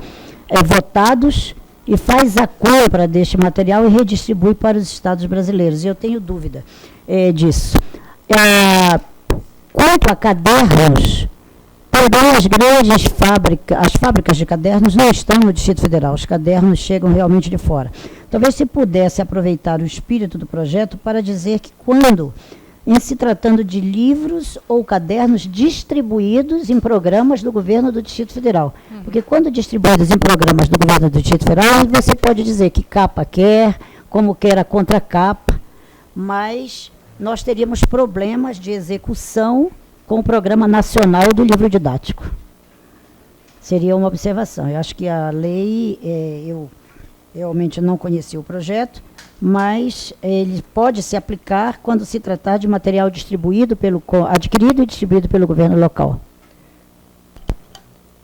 votados e faz a compra deste material e redistribui para os estados brasileiros. Eu tenho dúvida disso. Quanto a cadernos, também as fábricas de cadernos não estão no Distrito Federal, os cadernos chegam realmente de fora. Talvez se pudesse aproveitar o espírito do projeto para dizer que quando, em se tratando de livros ou cadernos distribuídos em programas do governo do Distrito Federal, porque quando distribuídos em programas do governo do Distrito Federal, você pode dizer que capa quer, como quer a contracapa, mas nós teríamos problemas de execução com o Programa Nacional do Livro Didático. Seria uma observação. Eu acho que a lei, eu realmente não conheci o projeto, mas ele pode se aplicar quando se tratar de material adquirido e distribuído pelo governo local.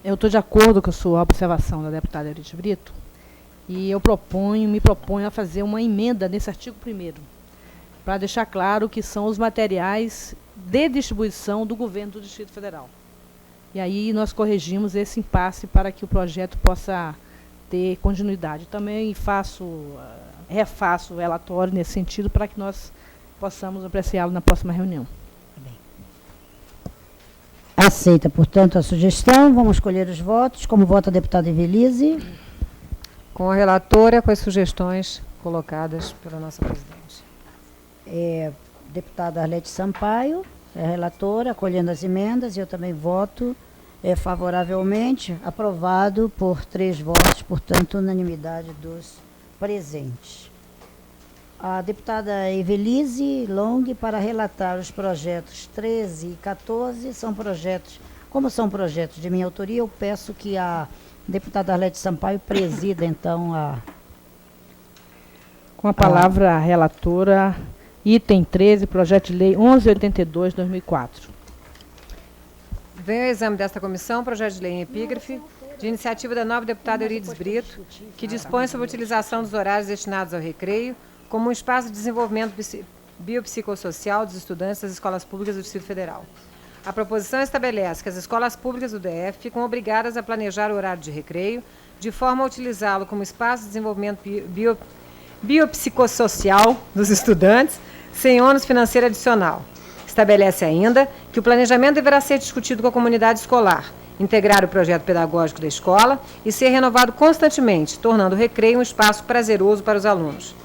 Eu estou de acordo com a sua observação da deputada Euridice Brito, e me proponho a fazer uma emenda nesse artigo 1º, para deixar claro que são os materiais de distribuição do governo do Distrito Federal. E aí nós corrigimos esse impasse para que o projeto possa ter continuidade. Também refaço o relatório nesse sentido para que nós possamos apreciá-lo na próxima reunião. Aceita, portanto, a sugestão. Vamos escolher os votos. Como vota a deputada Evelise? Com a relatora, com as sugestões colocadas pela nossa presidente. Deputada Arlete Sampaio, relatora, acolhendo as emendas, e eu também voto favoravelmente, aprovado por 3 votos, portanto, unanimidade dos presentes. A deputada Evelise Long, para relatar os projetos 13 e 14, como são projetos de minha autoria, eu peço que a deputada Arlete Sampaio presida, então, Com a palavra a relatora, item 13, projeto de lei 1182/2004. Vem ao exame desta comissão o projeto de lei em epígrafe, de iniciativa da nova deputada Eurides Brito, que dispõe sobre a utilização dos horários destinados ao recreio como um espaço de desenvolvimento biopsicossocial dos estudantes das escolas públicas do Distrito Federal. A proposição estabelece que as escolas públicas do DF ficam obrigadas a planejar o horário de recreio, de forma a utilizá-lo como espaço de desenvolvimento biopsicossocial dos estudantes, sem ônus financeiro adicional. Estabelece ainda que o planejamento deverá ser discutido com a comunidade escolar, integrar o projeto pedagógico da escola e ser renovado constantemente, tornando o recreio um espaço prazeroso para os alunos.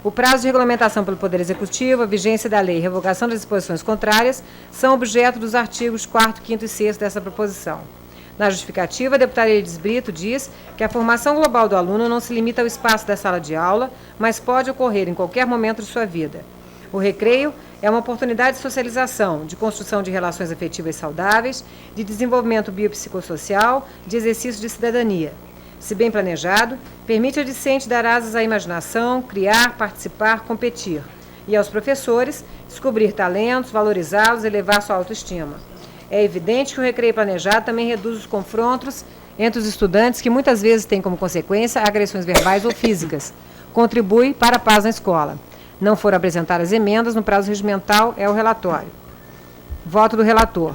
O prazo de regulamentação pelo Poder Executivo, a vigência da lei e revogação das disposições contrárias são objeto dos artigos 4º, 5º e 6º dessa proposição. Na justificativa, a deputada Eurides Brito diz que a formação global do aluno não se limita ao espaço da sala de aula, mas pode ocorrer em qualquer momento de sua vida. O recreio é uma oportunidade de socialização, de construção de relações afetivas saudáveis, de desenvolvimento biopsicossocial, de exercício de cidadania. Se bem planejado, permite ao discente dar asas à imaginação, criar, participar, competir. E aos professores, descobrir talentos, valorizá-los e elevar sua autoestima. É evidente que o recreio planejado também reduz os confrontos entre os estudantes, que muitas vezes têm como consequência agressões verbais ou físicas. Contribui para a paz na escola. Não foram apresentadas emendas no prazo regimental, é o relatório. Voto do relator.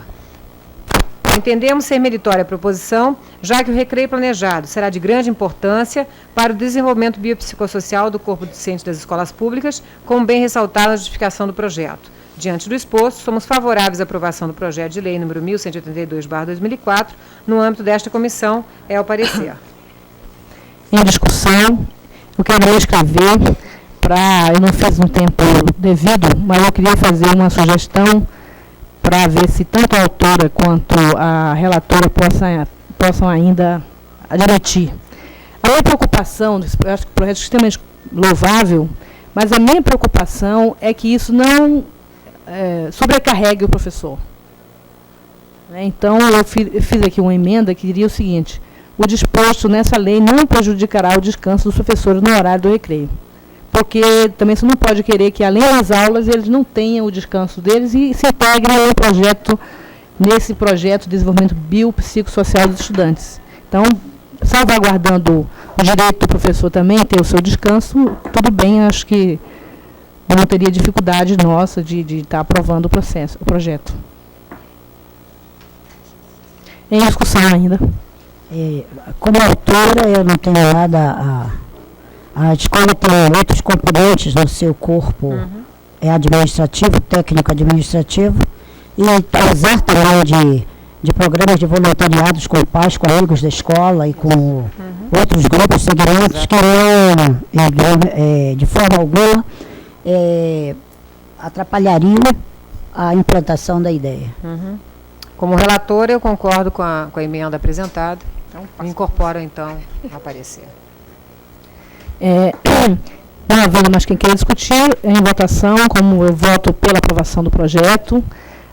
Entendemos ser meritória a proposição, já que o recreio planejado será de grande importância para o desenvolvimento biopsicossocial do corpo docente das escolas públicas, como bem ressaltado na justificação do projeto. Diante do exposto, somos favoráveis à aprovação do projeto de lei número 1182/2004, no âmbito desta comissão, é o parecer. Em discussão, eu quero escrever eu não fiz no tempo devido, mas eu queria fazer uma sugestão para ver se tanto a autora quanto a relatora possam ainda admitir. A minha preocupação, eu acho que o projeto é extremamente louvável, mas a minha preocupação é que isso não sobrecarregue o professor. Então, eu fiz aqui uma emenda que diria o seguinte: o disposto nessa lei não prejudicará o descanso dos professores no horário do recreio. Porque também você não pode querer que, além das aulas, eles não tenham o descanso deles e se integrem nesse projeto de desenvolvimento biopsicossocial dos estudantes. Então, salvaguardando o direito do professor também ter o seu descanso, tudo bem, acho que não teria dificuldade nossa de estar aprovando o projeto. Em discussão ainda. Como autora, eu não tenho nada a escola tem outros componentes no seu corpo, é administrativo, técnico-administrativo, e usar também de programas de voluntariados com pais, com amigos da escola e com outros grupos, segmentos que não, de forma alguma, atrapalhariam a implantação da ideia. Como relatora, eu concordo com a emenda apresentada. Então, incorporo, então, a parecer. Não havendo mais quem queira discutir, em votação, como eu voto pela aprovação do projeto,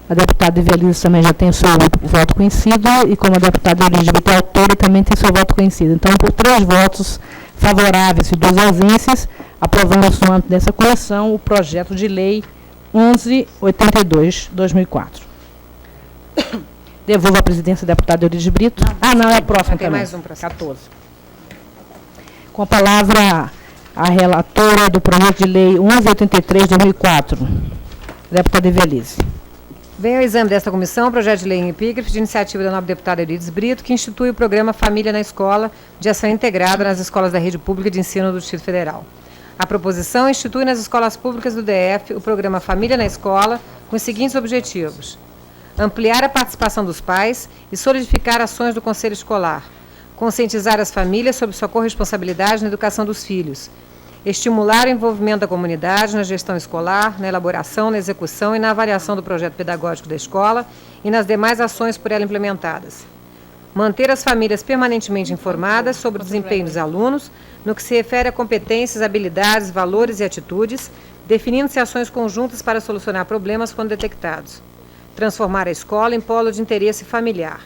a deputada Evelise também já tem o seu voto conhecido, e como a deputada Elisabeth é autora, também tem seu voto conhecido. Então, por 3 votos favoráveis e 2 ausências, aprovamos no âmbito dessa comissão o projeto de lei 1182/2004. Devolvo a presidência da deputada Eurides Brito. Não, é a próxima tem também. Mais um processo. 14. Com a palavra a relatora do projeto de lei 1183/2004, deputada Evelise. Vem ao exame desta comissão o projeto de lei em epígrafe de iniciativa da nova deputada Eurides Brito, que institui o programa Família na Escola, de ação integrada nas escolas da rede pública de ensino do Distrito Federal. A proposição institui nas escolas públicas do DF o programa Família na Escola, com os seguintes objetivos: ampliar a participação dos pais e solidificar ações do Conselho Escolar, conscientizar as famílias sobre sua corresponsabilidade na educação dos filhos, estimular o envolvimento da comunidade na gestão escolar, na elaboração, na execução e na avaliação do projeto pedagógico da escola e nas demais ações por ela implementadas. Manter as famílias permanentemente informadas sobre o desempenho dos alunos, no que se refere a competências, habilidades, valores e atitudes, definindo-se ações conjuntas para solucionar problemas quando detectados. Transformar a escola em polo de interesse familiar.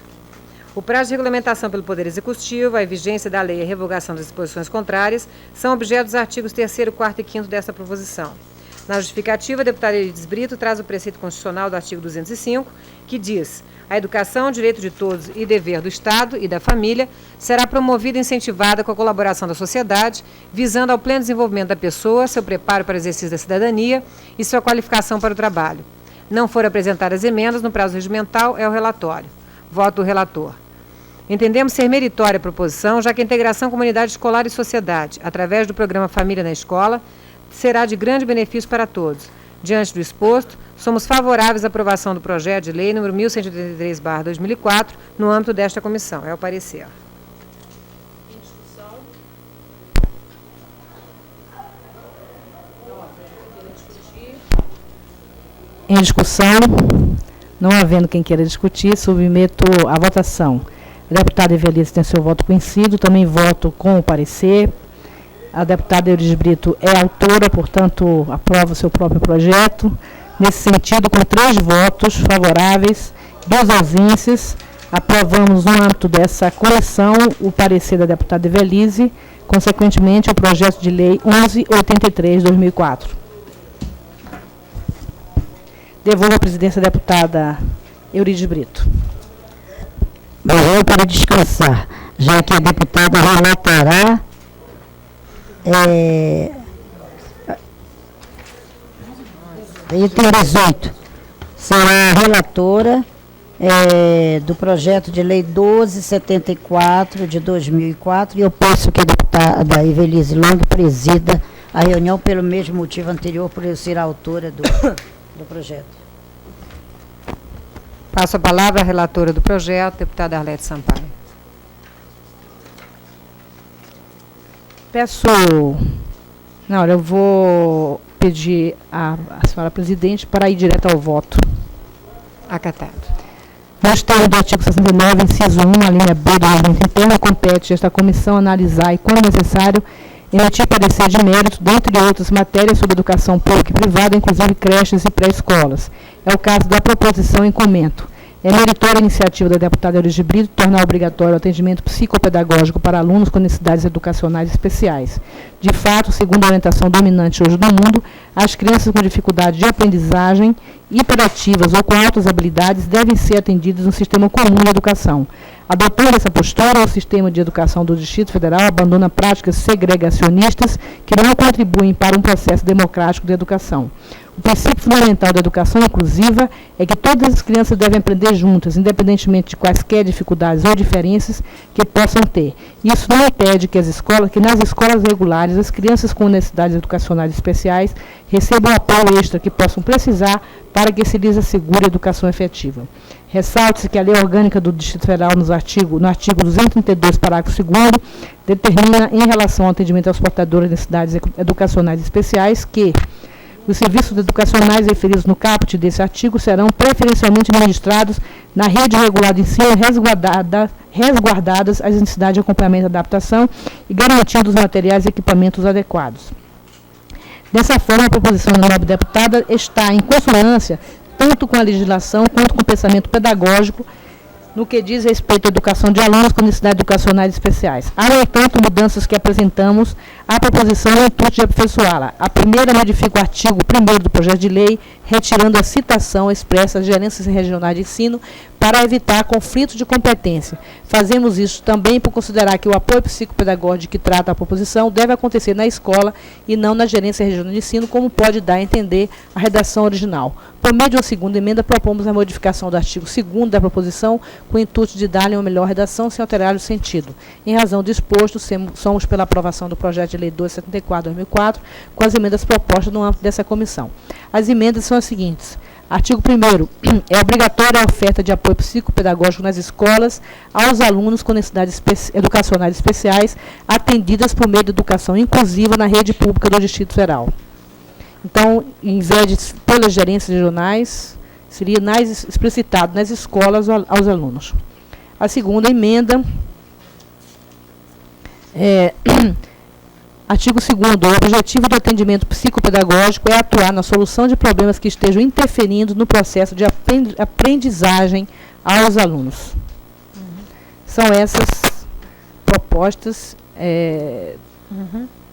O prazo de regulamentação pelo Poder Executivo, a vigência da lei e a revogação das disposições contrárias são objeto dos artigos 3º, 4º e 5º desta proposição. Na justificativa, a deputada Eurídice Brito traz o preceito constitucional do artigo 205, que diz: a educação, direito de todos e dever do Estado e da família, será promovida e incentivada com a colaboração da sociedade, visando ao pleno desenvolvimento da pessoa, seu preparo para o exercício da cidadania e sua qualificação para o trabalho. Não foram apresentadas emendas no prazo regimental, é o relatório. Voto do relator. Entendemos ser meritória a proposição, já que a integração comunidade escolar e sociedade, através do programa Família na Escola, será de grande benefício para todos. Diante do exposto, somos favoráveis à aprovação do projeto de lei número 1183/2004 no âmbito desta comissão. É o parecer. Em discussão, não havendo quem queira discutir, submeto à votação. A deputada Evelice tem seu voto conhecido, também voto com o parecer. A deputada Eurídice Brito é autora, portanto, aprova o seu próprio projeto. Nesse sentido, com 3 votos favoráveis, 2 ausências, aprovamos no âmbito dessa comissão o parecer da deputada Evelice, consequentemente o projeto de lei 1183/2004. Devolvo a presidência da deputada Eurídice Brito. Bom, eu para descansar, já que a deputada relatará item 18, será a relatora do projeto de lei 1274 de 2004, e eu peço que a deputada Evelice Long presida a reunião pelo mesmo motivo anterior, por eu ser a autora do projeto. Passo a palavra à relatora do projeto, deputada Arlete Sampaio. Peço... Não, eu vou pedir à senhora presidente para ir direto ao voto. Acatado. Nos termos do artigo 69, inciso 1, a linha B do regimento interno, compete esta comissão analisar e, quando necessário, emitir parecer de mérito, dentre outras matérias sobre educação pública e privada, inclusive creches e pré-escolas. É o caso da proposição em comento. É meritória a iniciativa da deputada Eurídice Brito tornar obrigatório o atendimento psicopedagógico para alunos com necessidades educacionais especiais. De fato, segundo a orientação dominante hoje no mundo, as crianças com dificuldade de aprendizagem, hiperativas ou com altas habilidades devem ser atendidas no sistema comum de educação. Adotando essa postura, o sistema de educação do Distrito Federal abandona práticas segregacionistas que não contribuem para um processo democrático de educação. O princípio fundamental da educação inclusiva é que todas as crianças devem aprender juntas, independentemente de quaisquer dificuldades ou diferenças que possam ter. Isso não impede que nas escolas regulares as crianças com necessidades educacionais especiais recebam apoio extra que possam precisar para que se lhes assegure a educação efetiva. Ressalte-se que a Lei Orgânica do Distrito Federal, no artigo 232, parágrafo 2º, determina, em relação ao atendimento aos portadores de necessidades educacionais especiais, que os serviços educacionais referidos no caput desse artigo serão preferencialmente administrados na rede regular de ensino, resguardadas as necessidades de acompanhamento e adaptação e garantindo os materiais e equipamentos adequados. Dessa forma, a proposição da nobre deputada está em consonância tanto com a legislação quanto com o pensamento pedagógico no que diz respeito à educação de alunos com necessidades educacionais especiais. Há, no entanto, mudanças que apresentamos à proposição no intuito de aperfeiçoá-la. A primeira modifica o artigo 1º do projeto de lei, retirando a citação expressa às gerências regionais de ensino para evitar conflitos de competência. Fazemos isso também por considerar que o apoio psicopedagógico de que trata a proposição deve acontecer na escola e não na gerência regional de ensino, como pode dar a entender a redação original. Por meio de uma segunda emenda, propomos a modificação do artigo 2º da proposição, com o intuito de dar-lhe uma melhor redação sem alterar o sentido. Em razão do exposto, somos pela aprovação do projeto de lei 274/2004, com as emendas propostas no âmbito dessa comissão. As emendas são as seguintes. Artigo 1º. É obrigatória a oferta de apoio psicopedagógico nas escolas aos alunos com necessidades educacionais especiais, atendidas por meio de educação inclusiva na rede pública do Distrito Federal. Então, em vez de pelas gerências regionais, seria explicitado nas escolas aos alunos. A segunda emenda artigo 2º. O objetivo do atendimento psicopedagógico é atuar na solução de problemas que estejam interferindo no processo de aprendizagem aos alunos. São essas propostas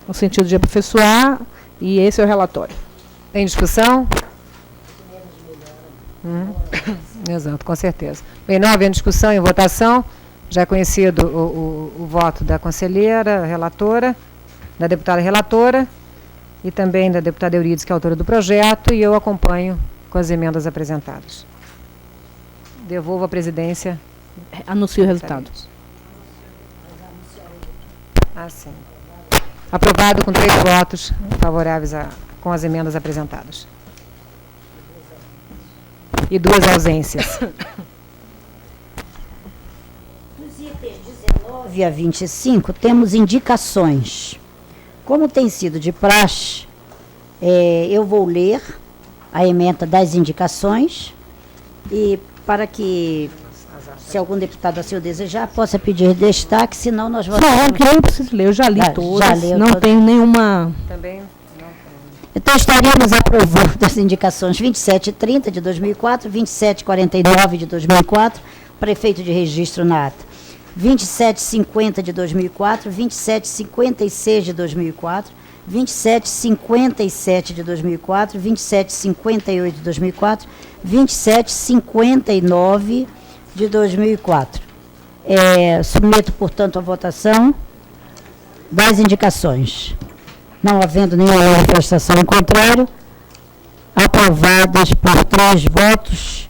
no sentido de aperfeiçoar, e esse é o relatório. Tem discussão? Exato, com certeza. Bem, não havendo discussão e votação, já é conhecido o voto da conselheira relatora, da deputada relatora e também da deputada Eurides, que é autora do projeto, e eu acompanho com as emendas apresentadas. Devolvo a presidência. Anuncio o resultado. Sim. Aprovado com 3 votos favoráveis com as emendas apresentadas. E 2 ausências. Dos itens 19 a 25, temos indicações. Como tem sido de praxe, eu vou ler a ementa das indicações e para que, se algum deputado assim o desejar, possa pedir destaque, senão nós vamos... Não, que nem preciso ler, eu já li todas, não todas. tenho nenhuma... Também não. Então, estaríamos aprovando as indicações 2730 de 2004, 2749 de 2004, prefeito de registro na ata, 2750 de 2004, 2756 de 2004, 2757 de 2004, 2758 de 2004, 2759 de 2004. Submeto, portanto, a votação das indicações. Não havendo nenhuma manifestação em contrário, aprovadas por 3 votos,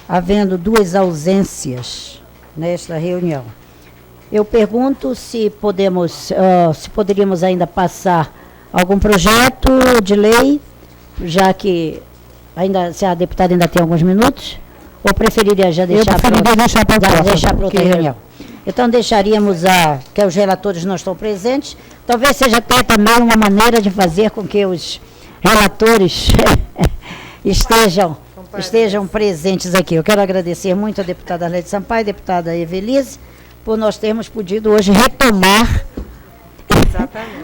havendo 2 ausências nesta reunião. Eu pergunto se poderíamos ainda passar algum projeto de lei, já que se a deputada ainda tem alguns minutos, ou preferiria já deixar para outra reunião? Então, deixaríamos que os relatores não estão presentes. Talvez seja até também uma maneira de fazer com que os relatores estejam presentes aqui. Eu quero agradecer muito a deputada Arlete Sampaio, a deputada Evelise, por nós termos podido hoje retomar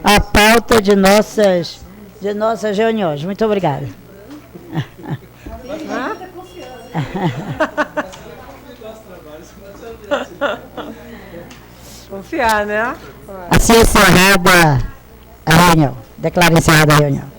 a pauta de nossas reuniões. Muito obrigada. Confiar, né? Assim encerrada a reunião. Declaro encerrada a reunião.